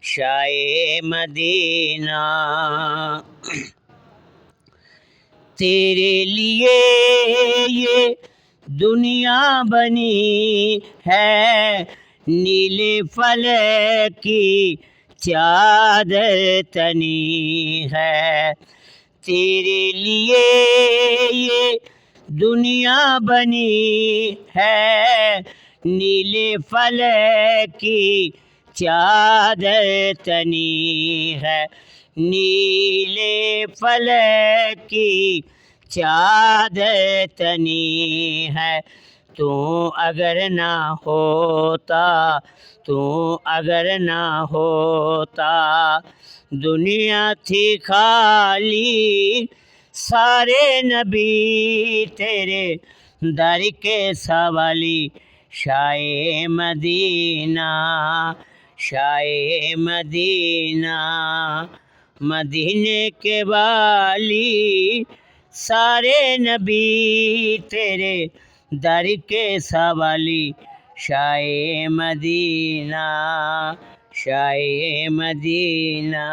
شائع مدینہ، تیرے لیے یہ دنیا بنی ہے، نیلے فلک کی چادر تنی ہے، تیرے لیے یہ دنیا بنی ہے، نیلے فلک کی چادر تنی ہے، نیلے فلک کی چادر تنی ہے۔ تو اگر نہ ہوتا، تو اگر نہ ہوتا، دنیا تھی خالی، سارے نبی تیرے در کے سوالی، شائع مدینہ، شائع مدینہ، مدینے کے والی، سارے نبی تیرے در کے سوالی، شائع مدینہ، شائع مدینہ۔